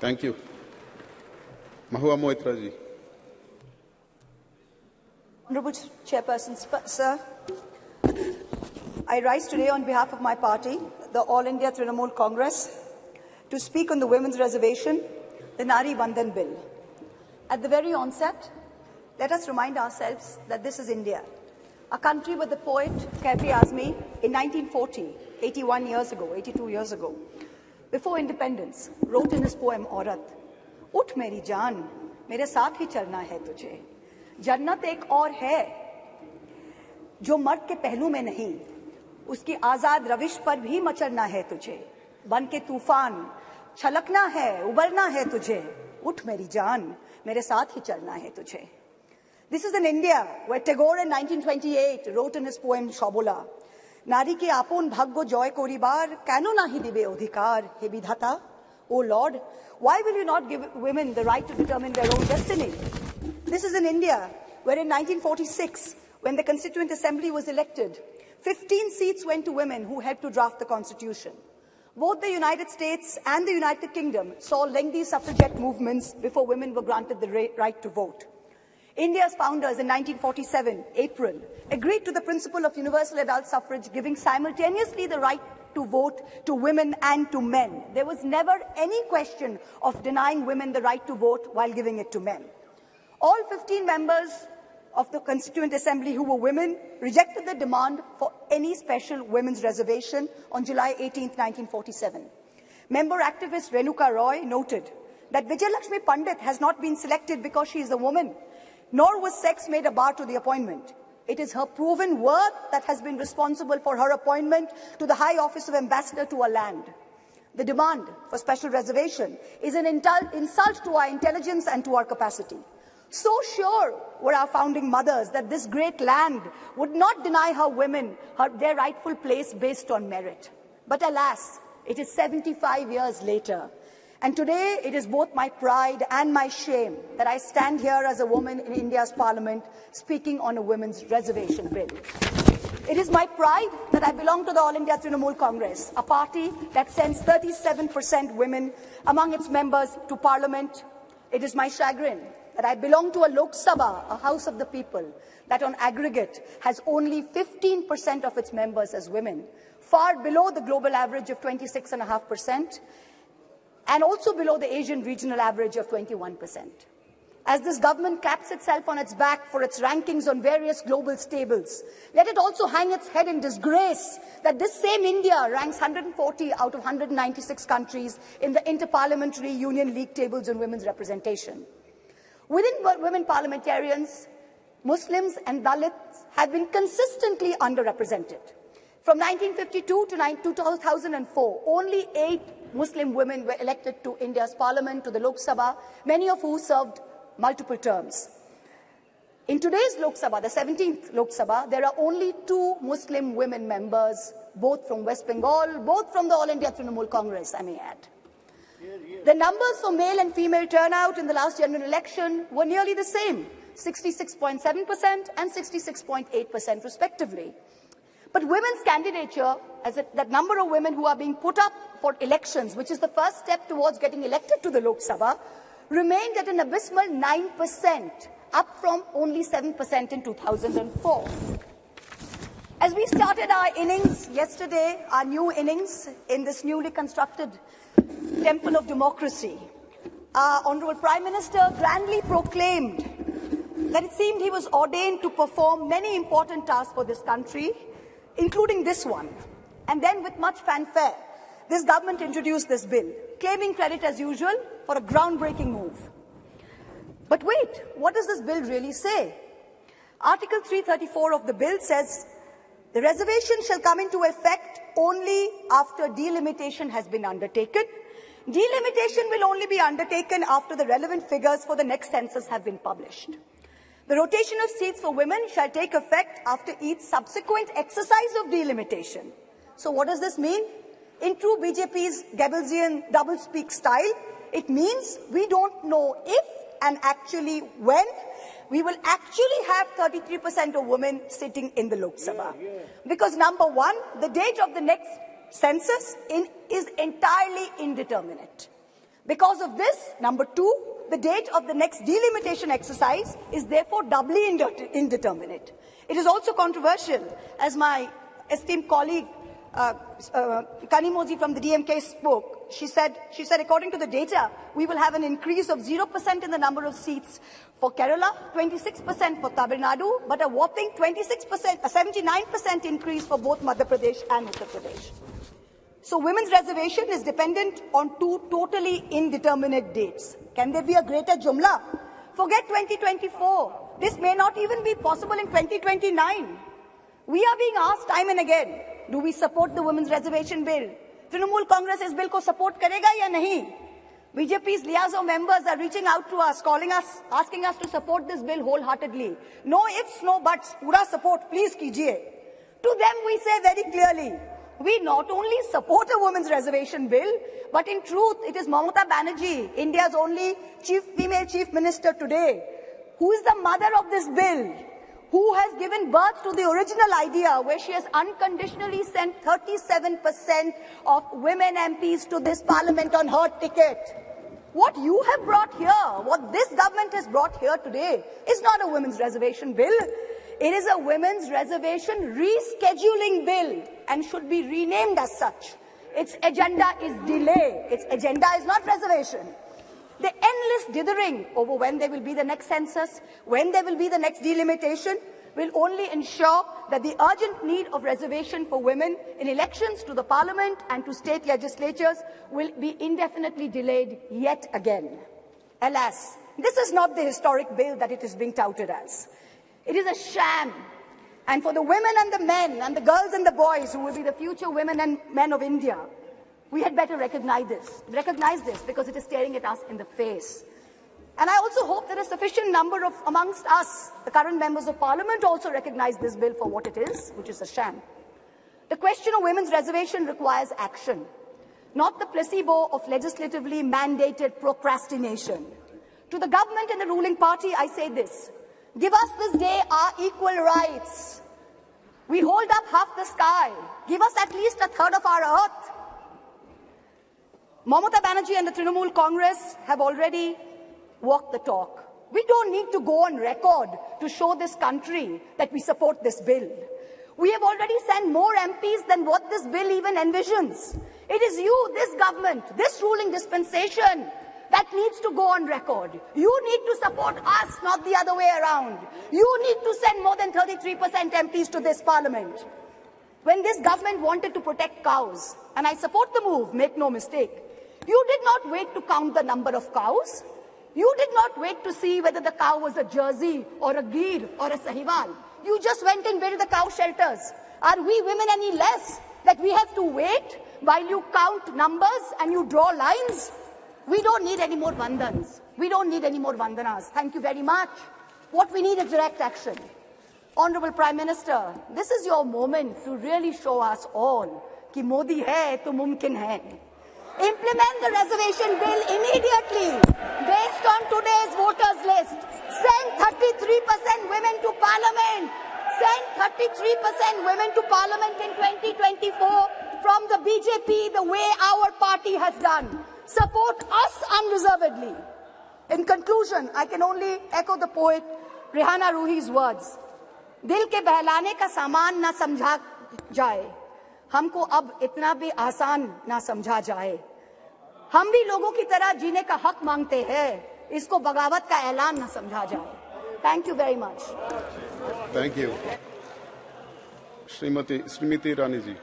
Thank you. Mahua Moitra ji. Honourable Chairperson, sir, I rise today on behalf of my party, the All India Trinamool Congress, to speak on the Women's Reservation, the Nari Bandhan Bill. At the very onset, let us remind ourselves that this is India, a country where the poet Kaifi Azmi in 1940, 81 years ago, 82 years ago, before independence, wrote in his poem Aurat, "Ut meri jaan, mere saath hi chalna hai tujhe. जन्नत एक और है जो मर्द के पहलू में नहीं, उसकी आजाद रविश पर भी मचलना है तुझे, बन के तूफान छलकना है, उबलना है तुझे, उठ मेरी जान, मेरे साथ ही चलना है तुझे." This is an India where Tagore in 1928 wrote in his poem Shobola, "Nari ke apon bhaggo joy koribar, keno nahi dibe odhikar, he bidhata? O Lord, why will you not give women the right to determine their own destiny?" This is in India, where in 1946, when the Constituent Assembly was elected, 15 seats went to women who helped to draft the Constitution. Both the United States and the United Kingdom saw lengthy suffragette movements before women were granted the right to vote. India's founders in 1947, April, agreed to the principle of universal adult suffrage, giving simultaneously the right to vote to women and to men. There was never any question of denying women the right to vote while giving it to men. All 15 members of the Constituent Assembly who were women rejected the demand for any special women's reservation on July 18, 1947. Member activist Renuka Roy noted that Vijayalakshmi Pandit has not been selected because she is a woman, nor was sex made a bar to the appointment. It is her proven worth that has been responsible for her appointment to the high office of ambassador to a land. The demand for special reservation is an insult to our intelligence and to our capacity. So sure were our founding mothers that this great land would not deny her women their rightful place based on merit. But alas, it is 75 years later. And today it is both my pride and my shame that I stand here as a woman in India's parliament speaking on a women's reservation bill. It is my pride that I belong to the All India Trinamool Congress, a party that sends 37% women among its members to parliament. It is my chagrin that I belong to a Lok Sabha, a house of the people, that on aggregate has only 15% of its members as women, far below the global average of 26.5%, and also below the Asian regional average of 21%. As this government claps itself on its back for its rankings on various global stables, let it also hang its head in disgrace that this same India ranks 140 out of 196 countries in the Interparliamentary Union League tables on women's representation. Within women parliamentarians, Muslims and Dalits have been consistently underrepresented. From 1952 to 2004, only 8 Muslim women were elected to India's parliament, to the Lok Sabha, many of whom served multiple terms. In today's Lok Sabha, the 17th Lok Sabha, there are only 2 Muslim women members, both from West Bengal, both from the All India Trinamool Congress, I may add. The numbers for male and female turnout in the last general election were nearly the same, 66.7% and 66.8% respectively. But women's candidature, that number of women who are being put up for elections, which is the first step towards getting elected to the Lok Sabha, remained at an abysmal 9%, up from only 7% in 2004. As we started our innings yesterday, our new innings in this newly constructed temple of democracy, our Honourable Prime Minister grandly proclaimed that it seemed he was ordained to perform many important tasks for this country, including this one. And then with much fanfare, this government introduced this bill, claiming credit as usual for a groundbreaking move. But wait, what does this bill really say? Article 334 of the bill says, "The reservation shall come into effect only after delimitation has been undertaken. Delimitation will only be undertaken after the relevant figures for the next census have been published. The rotation of seats for women shall take effect after each subsequent exercise of delimitation." So what does this mean? In true BJP's Goebbelsian doublespeak style, it means we don't know if and actually when we will actually have 33% of women sitting in the Lok Sabha. Because number one, the date of the next census is entirely indeterminate. Because of this, number two, the date of the next delimitation exercise is therefore doubly indeterminate. It is also controversial, as my esteemed colleague Kanimoji from the DMK spoke. She said, according to the data, we will have an increase of 0% in the number of seats for Kerala, 26% for Tamil Nadu, but a whopping 79% increase for both Madhya Pradesh and Uttar Pradesh. So women's reservation is dependent on two totally indeterminate dates. Can there be a greater jumla? Forget 2024. This may not even be possible in 2029. We are being asked time and again, do we support the women's reservation bill? Trinamool Congress is bill ko support karega ya nahi? BJP's liaison members are reaching out to us, calling us, asking us to support this bill wholeheartedly. No ifs, no buts, pura support, please kijiye. To them we say very clearly, we not only support a women's reservation bill, but in truth, it is Mamata Banerjee, India's only female chief minister today, who is the mother of this bill, who has given birth to the original idea where she has unconditionally sent 37% of women MPs to this parliament on her ticket. What you have brought here, what this government has brought here today, is not a women's reservation bill. It is a women's reservation rescheduling bill and should be renamed as such. Its agenda is delay. Its agenda is not reservation. The endless dithering over when there will be the next census, when there will be the next delimitation, will only ensure that the urgent need of reservation for women in elections to the parliament and to state legislatures will be indefinitely delayed yet again. Alas, this is not the historic bill that it is being touted as. It is a sham. And for the women and the men and the girls and the boys who will be the future women and men of India, we had better recognize this because it is staring at us in the face. And I also hope that a sufficient number of amongst us, the current members of parliament, also recognize this bill for what it is, which is a sham. The question of women's reservation requires action, not the placebo of legislatively mandated procrastination. To the government and the ruling party, I say this. Give us this day our equal rights. We hold up half the sky. Give us at least a third of our earth. Mamata Banerjee and the Trinamool Congress have already walked the talk. We don't need to go on record to show this country that we support this bill. We have already sent more MPs than what this bill even envisions. It is you, this government, this ruling dispensation that needs to go on record. You need to support us, not the other way around. You need to send more than 33% MPs to this parliament. When this government wanted to protect cows, and I support the move, make no mistake, you did not wait to count the number of cows. You did not wait to see whether the cow was a Jersey or a Gir or a Sahiwal. You just went and built the cow shelters. Are we women any less that we have to wait while you count numbers and you draw lines? We don't need any more vandans. We don't need any more vandanas. Thank you very much. What we need is direct action. Honorable Prime Minister, this is your moment to really show us all कि मोदी है तो मुमकिन है. Implement the reservation bill immediately based on today's voters list. Send 33% women to parliament. Send 33% women to parliament in 2024 from the BJP the way our party has done. Support us unreservedly. In conclusion, I can only echo the poet Rehana Ruhi's words. दिल के बहलाने का सामान ना समझा जाए, हमको अब इतना भी आसान ना समझा जाए. हम भी लोगों की तरह जीने का हक मांगते हैं, इसको बगावत का ऐलान ना समझा जाए. Thank you very much. Thank you. Srimati Irani ji.